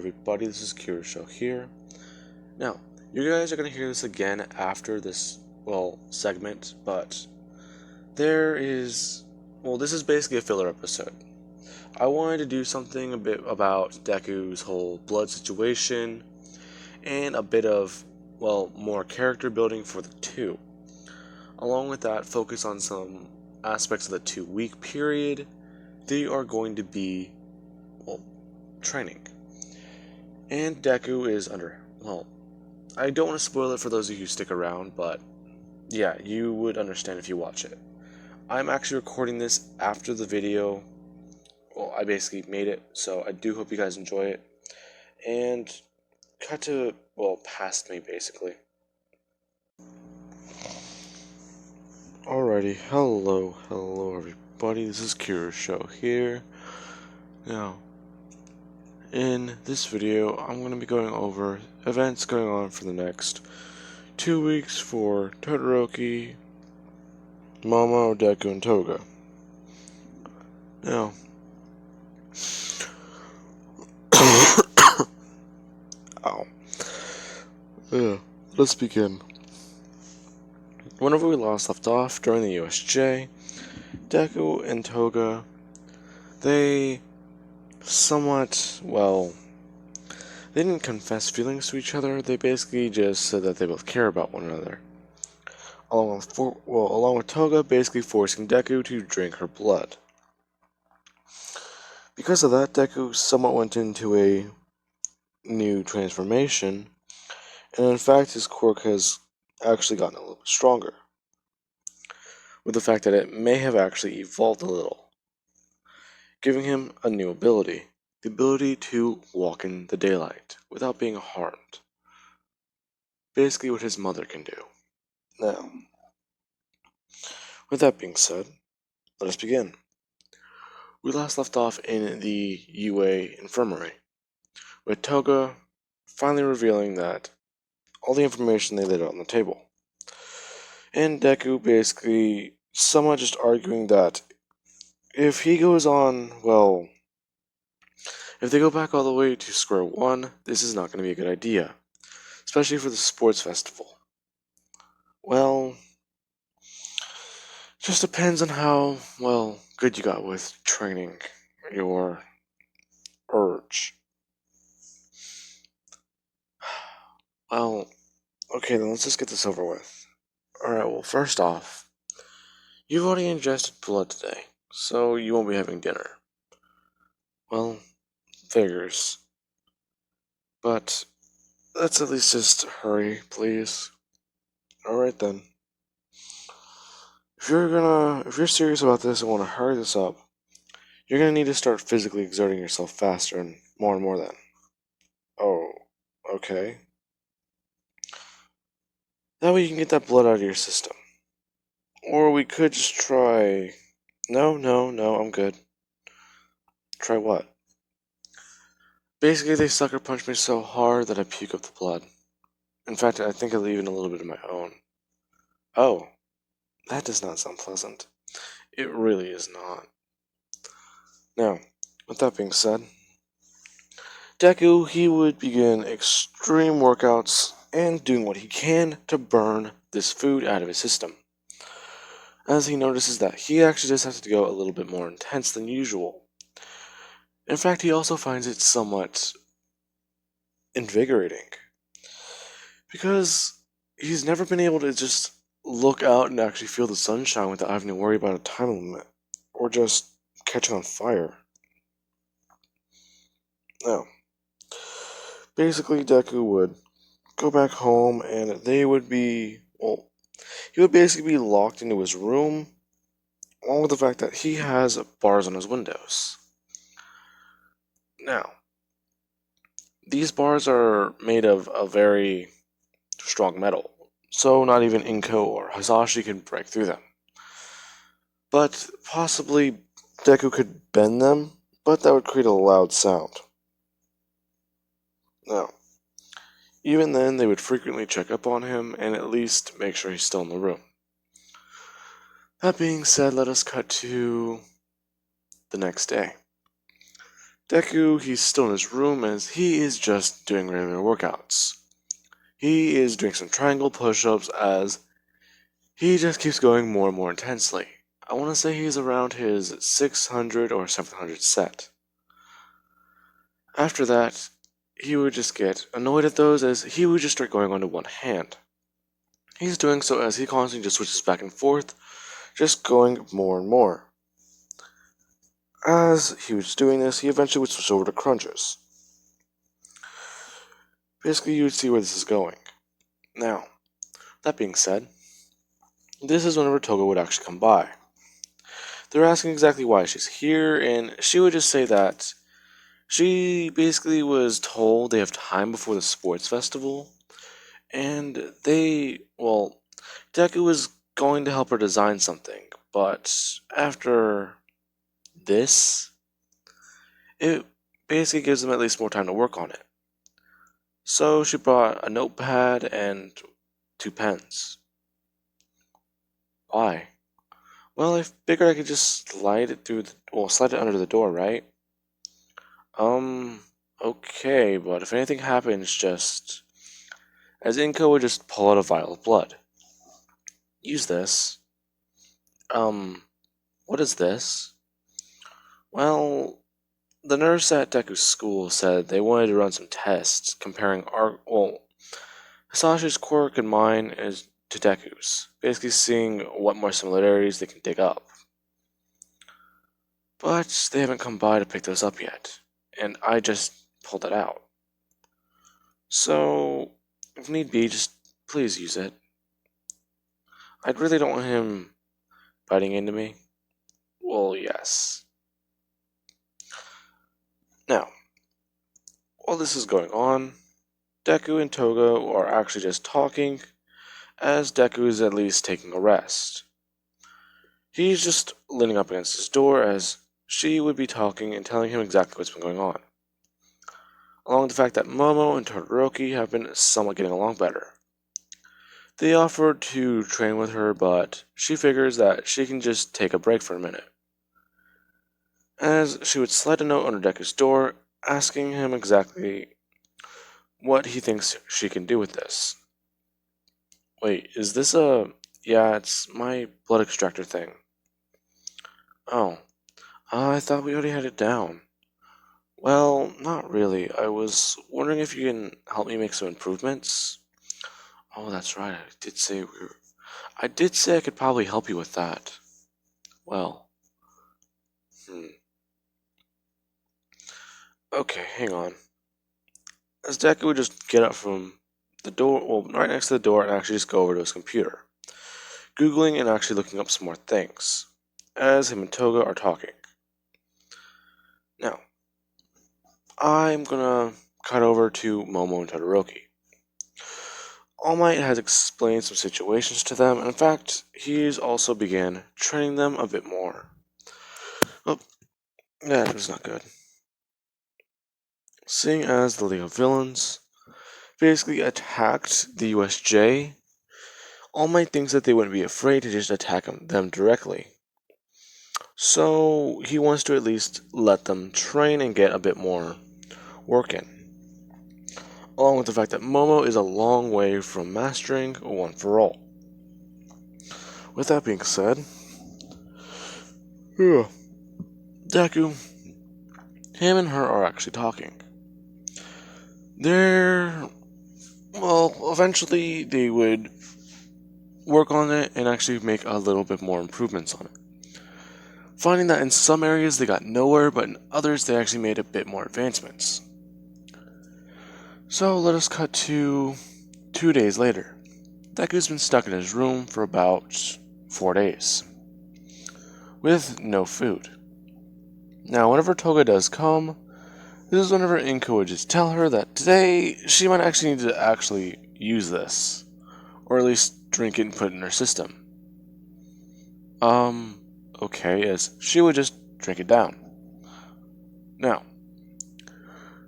everybody, this is Show here. Now, you guys are going to hear this again after this, segment, but this is basically a filler episode. I wanted to do something a bit about Deku's whole blood situation, and a bit of, more character building for the two. Along with that, focus on some aspects of the 2-week period. They are going to be, training. And Deku is I don't want to spoil it for those of you who stick around, but yeah, you would understand if you watch it. I'm actually recording this after the video. I basically made it, so I do hope you guys enjoy it. And cut to, past me, basically. Alrighty, hello everybody, this is Show here. Now, in this video, I'm going to be going over events going on for the next 2 weeks for Todoroki, Momo, Deku, and Toga. Now, let's begin. Whenever we last left off during the USJ, Deku and Toga, they they didn't confess feelings to each other. They basically just said that they both care about one another. Along with Toga basically forcing Deku to drink her blood. Because of that, Deku somewhat went into a new transformation, and in fact his quirk has actually gotten a little bit stronger, with the fact that it may have actually evolved a little, giving him a new ability, the ability to walk in the daylight without being harmed. Basically what his mother can do. Now, with that being said, let us begin. We last left off in the UA infirmary, with Toga finally revealing that all the information they laid out on the table. And Deku basically somewhat just arguing that if he goes on, if they go back all the way to square one, this is not going to be a good idea, especially for the sports festival. Well, just depends on how, good you got with training your urge. Well, okay, then let's just get this over with. Alright, first off, you've already ingested blood today, so you won't be having dinner. Well, figures. But let's at least just hurry, please. Alright then. If you're serious about this and want to hurry this up, you're gonna need to start physically exerting yourself faster and more then. Oh, okay. That way you can get that blood out of your system. Or we could just try... No, I'm good. Try what? Basically, they sucker punched me so hard that I puke up the blood. In fact, I think I leave in a little bit of my own. Oh, that does not sound pleasant. It really is not. Now, with that being said, Deku, he would begin extreme workouts and doing what he can to burn this food out of his system, as he notices that he actually just has to go a little bit more intense than usual. In fact, he also finds it somewhat invigorating, because he's never been able to just look out and actually feel the sunshine without having to worry about a time limit, or just catching on fire. Now, basically Deku would go back home and he would basically be locked into his room, along with the fact that he has bars on his windows. Now, these bars are made of a very strong metal, so not even Inko or Hasashi can break through them. But possibly Deku could bend them, but that would create a loud sound. Now, even then, they would frequently check up on him and at least make sure he's still in the room. That being said, let us cut to the next day. Deku, he's still in his room as he is just doing regular workouts. He is doing some triangle push-ups as he just keeps going more and more intensely. I want to say he's around his 600 or 700 set. After that, he would just get annoyed at those as he would just start going onto one hand. He's doing so as he constantly just switches back and forth, just going more and more. As he was doing this, he eventually would switch over to crunches. Basically, you would see where this is going. Now, that being said, this is whenever Toga would actually come by. They're asking exactly why she's here, and she would just say that she basically was told they have time before the sports festival, and Deku was going to help her design something, but after this, it basically gives them at least more time to work on it. So she brought a notepad and 2 pens. Why? Well, I figured I could just slide it under the door, right? Okay, but if anything happens, as Inko would just pull out a vial of blood. Use this. What is this? Well, the nurse at Deku's school said they wanted to run some tests comparing Hisashi's quirk and mine to Deku's, basically seeing what more similarities they can dig up. But they haven't come by to pick those up yet, and I just pulled it out. So, if need be, just please use it. I really don't want him biting into me. Well, yes. Now, while this is going on, Deku and Toga are actually just talking, as Deku is at least taking a rest. He's just leaning up against his door as she would be talking and telling him exactly what's been going on, along with the fact that Momo and Todoroki have been somewhat getting along better. They offered to train with her, but she figures that she can just take a break for a minute, as she would slide a note under Deku's door asking him exactly what he thinks she can do with this. Wait, is this yeah, it's my blood extractor thing. Oh, I thought we already had it down. Well, not really. I was wondering if you can help me make some improvements. Oh, that's right. I did say I could probably help you with that. Well, Okay, hang on. As Deku would just get up from the door, right next to the door, and actually just go over to his computer, Googling and actually looking up some more things, as him and Toga are talking. Now, I'm gonna cut over to Momo and Todoroki. All Might has explained some situations to them, and in fact, he's also began training them a bit more. Oh, that was not good. Seeing as the League of Villains basically attacked the USJ, All Might thinks that they wouldn't be afraid to just attack them directly. So he wants to at least let them train and get a bit more work in. Along with the fact that Momo is a long way from mastering One for All. With that being said, Deku, him and her are actually talking. Eventually they would work on it and actually make a little bit more improvements on it. Finding that in some areas they got nowhere, but in others they actually made a bit more advancements. So let us cut to 2 days later. Deku's been stuck in his room for about 4 days, with no food. Now, whenever Toga does come, this is whenever Inko would just tell her that today she might actually need to use this, or at least drink it and put it in her system. Okay, as she would just drink it down. Now,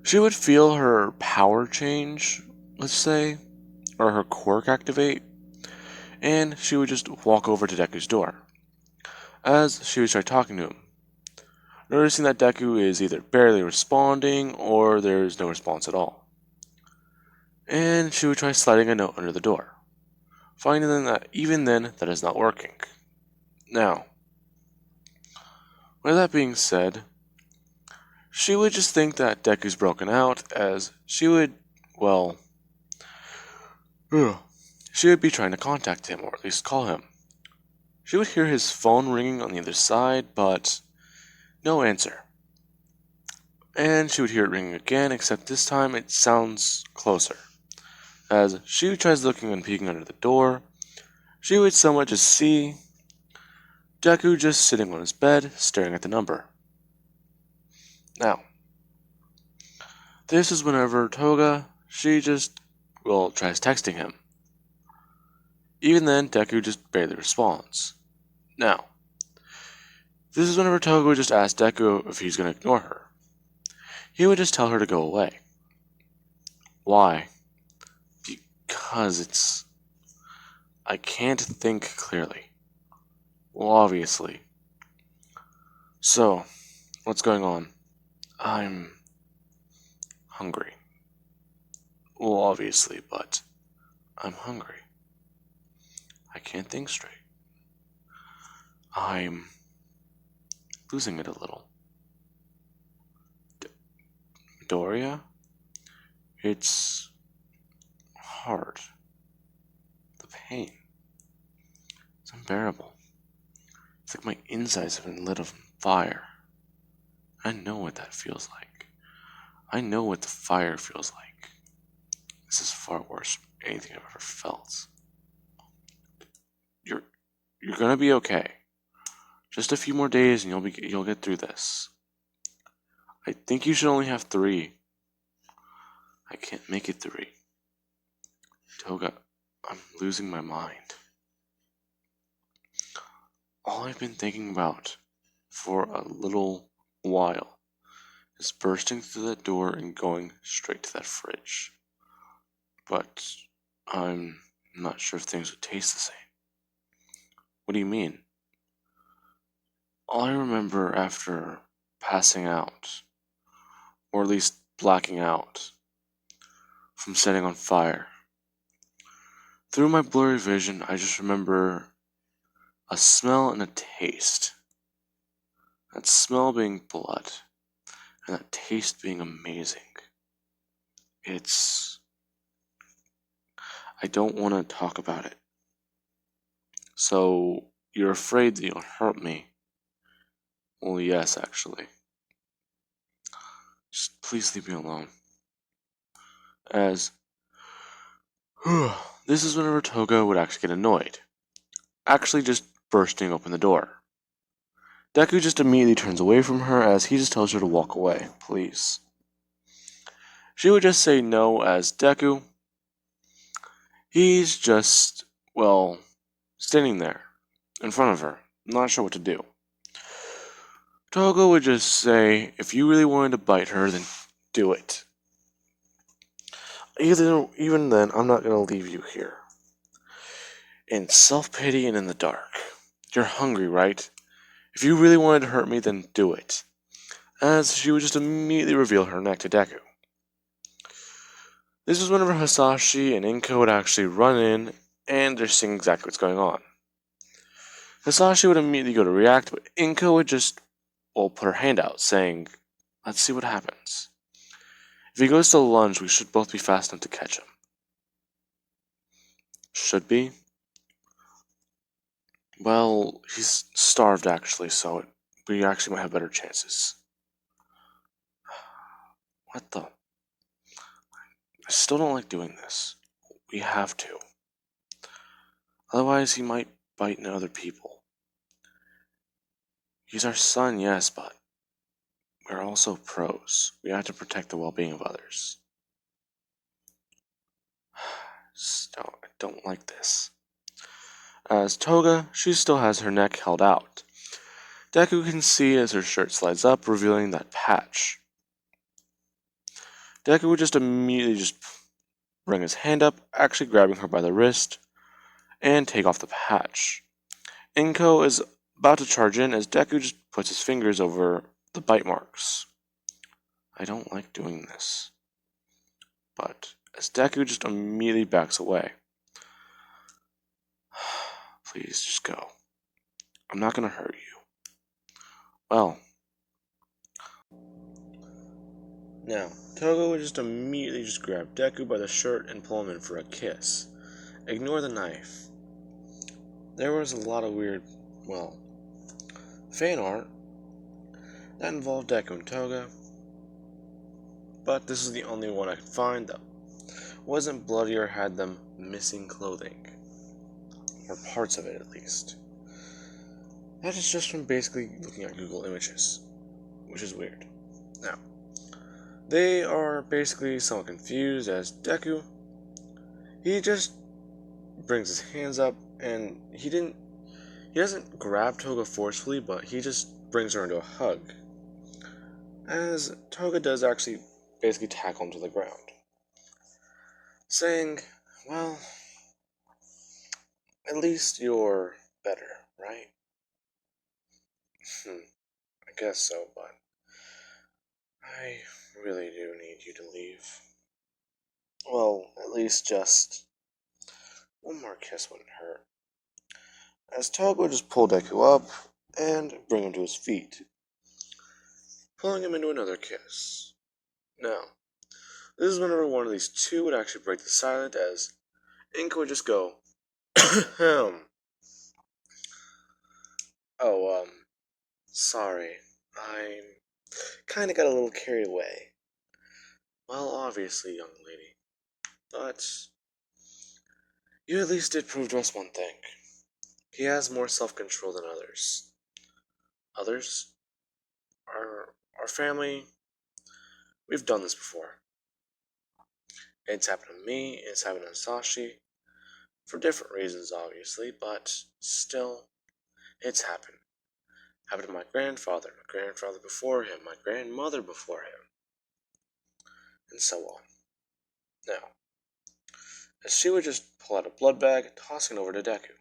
she would feel her power change, let's say, or her quirk activate, and she would just walk over to Deku's door, as she would start talking to him. noticing that Deku is either barely responding or there's no response at all. And she would try sliding a note under the door, finding that even then that is not working. Now, with that being said, she would just think that Deku's broken out, as she would, well, she would be trying to contact him, or at least call him. She would hear his phone ringing on the other side, but no answer. And she would hear it ringing again, except this time it sounds closer. As she tries looking and peeking under the door, she would somewhat just see Deku just sitting on his bed, staring at the number. Now, this is whenever Toga, she just, tries texting him. Even then, Deku just barely responds. Now, this is whenever Toga would just ask Deku if he's going to ignore her. He would just tell her to go away. Why? Because I can't think clearly. Well, obviously. So, what's going on? I'm hungry. Well, obviously, but I'm hungry. I can't think straight. I'm losing it a little. Doria? It's hard. The pain. It's unbearable. It's like my insides have been lit on fire. I know what that feels like. I know what the fire feels like. This is far worse than anything I've ever felt. You're gonna be okay. Just a few more days and you'll get through this. I think you should only have 3. I can't make it 3. Toga, I'm losing my mind. All I've been thinking about for a little while is bursting through that door and going straight to that fridge. But I'm not sure if things would taste the same. What do you mean? All I remember after passing out, or at least blacking out, from setting on fire, through my blurry vision, I just remember a smell and a taste. That smell being blood, and that taste being amazing. I don't want to talk about it. So, you're afraid that you'll hurt me? Well, yes, actually. Just please leave me alone. As, this is whenever Toga would actually get annoyed. Actually just bursting open the door. Deku just immediately turns away from her as he just tells her to walk away, please. She would just say no as Deku, he's just, standing there in front of her, not sure what to do. Toga would just say, if you really wanted to bite her, then do it. Even then, I'm not going to leave you here. In self-pity and in the dark. You're hungry, right? If you really wanted to hurt me, then do it. As she would just immediately reveal her neck to Deku. This is whenever Hisashi and Inko would actually run in and they're seeing exactly what's going on. Hisashi would immediately go to react, but Inko would just, put her hand out, saying, let's see what happens. If he goes to lunge, we should both be fast enough to catch him. Should be? Well, he's starved actually, so we actually might have better chances. What the? I still don't like doing this. We have to. Otherwise, he might bite into other people. He's our son, yes, but we're also pros. We have to protect the well-being of others. I don't like this. As Toga, she still has her neck held out. Deku can see as her shirt slides up, revealing that patch. Deku would just immediately just bring his hand up, actually grabbing her by the wrist, and take off the patch. Inko is about to charge in as Deku just puts his fingers over the bite marks. I don't like doing this. But as Deku just immediately backs away. Please, just go. I'm not gonna hurt you. Well. Now, Togo would just immediately just grab Deku by the shirt and pull him in for a kiss. Ignore the knife. There was a lot of weird, fan art that involved Deku and Toga, but this is the only one I could find that wasn't bloody or had them missing clothing, or parts of it at least. That is just from basically looking at Google Images, which is weird. Now, they are basically somewhat confused as Deku, he just brings his hands up and he doesn't grab Toga forcefully, but he just brings her into a hug. As Toga does actually basically tackle him to the ground, saying, well, at least you're better, right? I guess so, but I really do need you to leave. Well, at least just one more kiss wouldn't hurt. As Toga just pull Deku up and bring him to his feet, pulling him into another kiss. Now, this is whenever one of these two would actually break the silence, as Inko would just go, oh, sorry, I kinda got a little carried away. Well, obviously, young lady, but you at least did prove to us one thing. He has more self-control than others. Others? Our family, we've done this before. It's happened to me, it's happened to Sashi, for different reasons, obviously, but still, it's happened. Happened to my grandfather before him, my grandmother before him, and so on. Now, as she would just pull out a blood bag, tossing it over to Deku.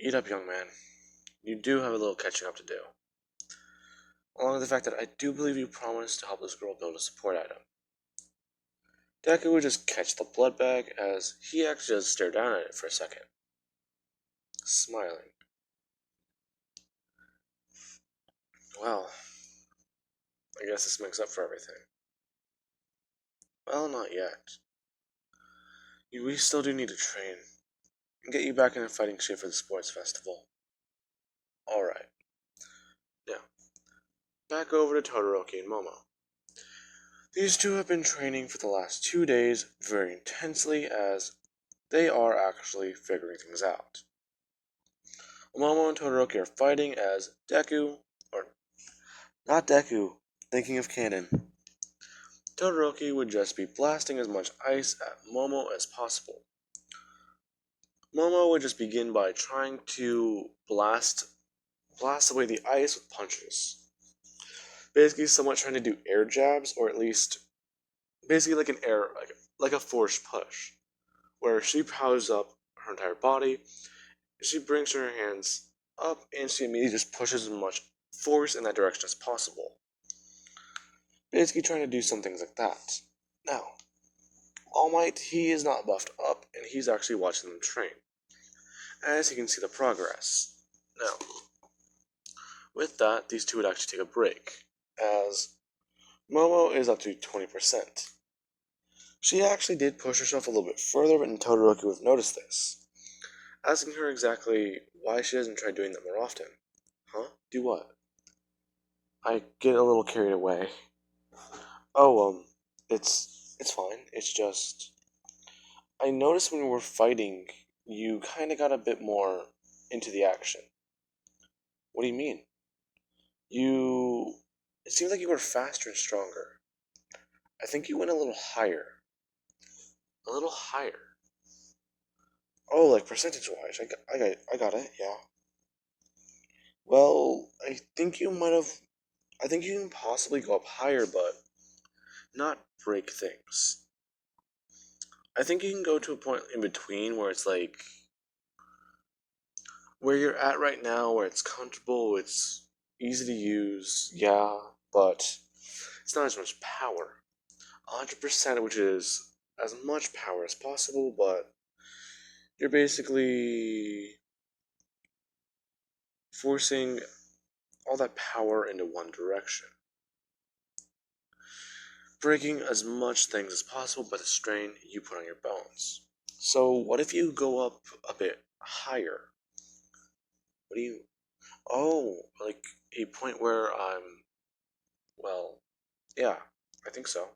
Eat up, young man. You do have a little catching up to do. Along with the fact that I do believe you promised to help this girl build a support item. Deku would just catch the blood bag as he actually does stare down at it for a second, smiling. Well, I guess this makes up for everything. Well, not yet. We still do need to train and get you back in a fighting shape for the sports festival. Alright. Now, back over to Todoroki and Momo. These two have been training for the last 2 days very intensely as they are actually figuring things out. Momo and Todoroki are fighting as not Deku, thinking of canon. Todoroki would just be blasting as much ice at Momo as possible. Momo would just begin by trying to blast away the ice with punches. Basically, somewhat trying to do air jabs, or at least basically like like a forced push, where she powers up her entire body. She brings her hands up, and she immediately just pushes as much force in that direction as possible. Basically, trying to do some things like that. Now, All Might, he is not buffed up, and he's actually watching them train, as he can see the progress. Now, with that, these two would actually take a break, as Momo is up to 20%. She actually did push herself a little bit further, but Todoroki would have noticed this, asking her exactly why she doesn't try doing that more often. Huh? Do what? I get a little carried away. Oh, it's fine. It's just I noticed when we were fighting, you kind of got a bit more into the action. What do you mean? It seemed like you were faster and stronger. I think you went a little higher. A little higher. Oh, like percentage-wise. I got it, yeah. Well, I think you can possibly go up higher, but not break things. I think you can go to a point in between where it's where you're at right now, where it's comfortable, easy to use, yeah, but it's not as much power. 100%, which is as much power as possible, but you're basically forcing all that power into one direction, breaking as much things as possible by the strain you put on your bones. So, what if you go up a bit higher? What do you. Oh, like a point where I'm. Well, yeah, I think so.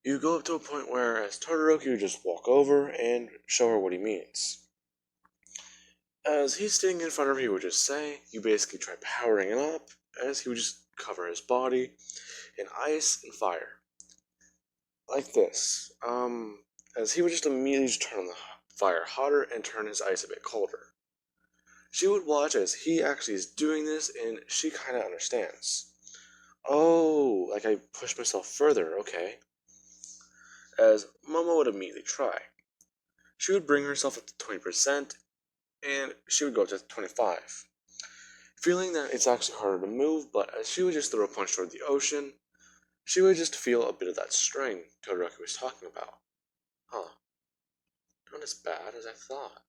You go up to a point where, as Todoroki, you just walk over and show her what he means. As he's standing in front of her, he would just say, you basically try powering it up, as he would just cover his body in ice and fire. Like this. As he would just immediately just turn the fire hotter and turn his ice a bit colder. She would watch as he actually is doing this, and she kind of understands. Oh, like I pushed myself further, okay. As Momo would immediately try. She would bring herself up to 20%, and she would go up to 25. Feeling that it's actually harder to move, but as she would just throw a punch toward the ocean, she would just feel a bit of that strain Todoroki was talking about. Huh. Not as bad as I thought.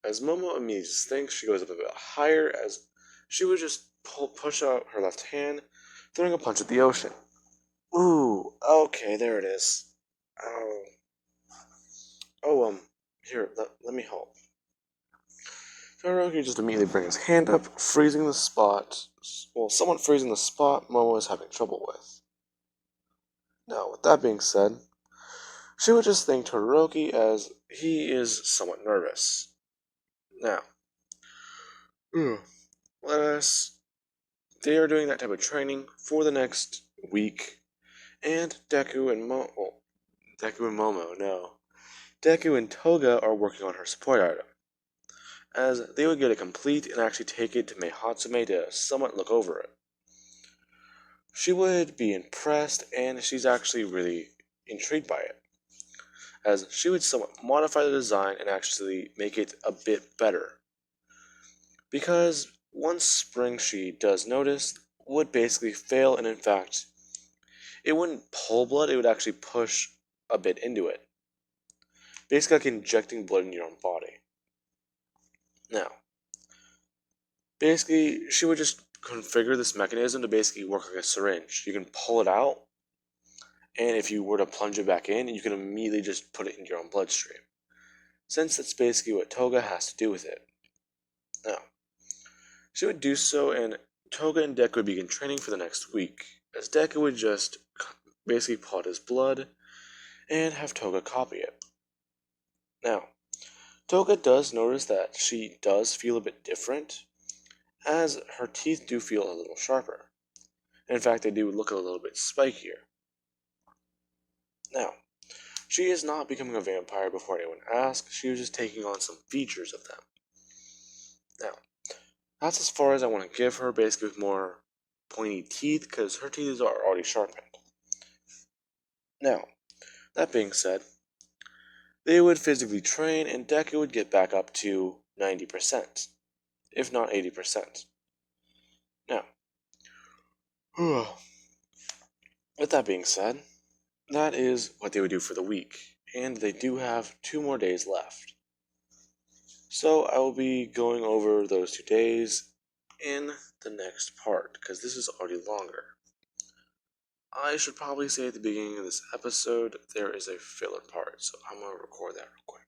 As Momo immediately thinks, she goes up a bit higher as she would just push out her left hand, throwing a punch at the ocean. Ooh, okay, there it is. Oh, here, let me help. Todoroki just immediately brings his hand up, freezing the spot. Well, somewhat freezing the spot Momo is having trouble with. Now, with that being said, she would just thank Todoroki as he is somewhat nervous. Now, let us. They are doing that type of training for the next week, and Deku and Momo, no. Deku and Toga are working on her support item, as they would get it complete and actually take it to Mei Hatsume to somewhat look over it. She would be impressed, and she's actually really intrigued by it, as she would somewhat modify the design and actually make it a bit better. Because one spring she does notice would basically fail, and in fact, it wouldn't pull blood, it would actually push a bit into it. Basically, like injecting blood in your own body. Now, basically, she would just configure this mechanism to basically work like a syringe. You can pull it out, and if you were to plunge it back in, you can immediately just put it in your own bloodstream. Since that's basically what Toga has to do with it. Now, she would do so, and Toga and Deku would begin training for the next week, as Deku would just basically pull out his blood and have Toga copy it. Now, Toga does notice that she does feel a bit different, as her teeth do feel a little sharper. In fact, they do look a little bit spikier. Now, she is not becoming a vampire before anyone asks, she was just taking on some features of them. Now, that's as far as I want to give her, basically with more pointy teeth, because her teeth are already sharpened. Now, that being said, they would physically train, and Deku would get back up to 90%, if not 80%. Now, with that being said, that is what they would do for the week, and they do have 2 more days left. So I will be going over those 2 days in the next part, because this is already longer. I should probably say at the beginning of this episode, there is a filler part, so I'm going to record that real quick.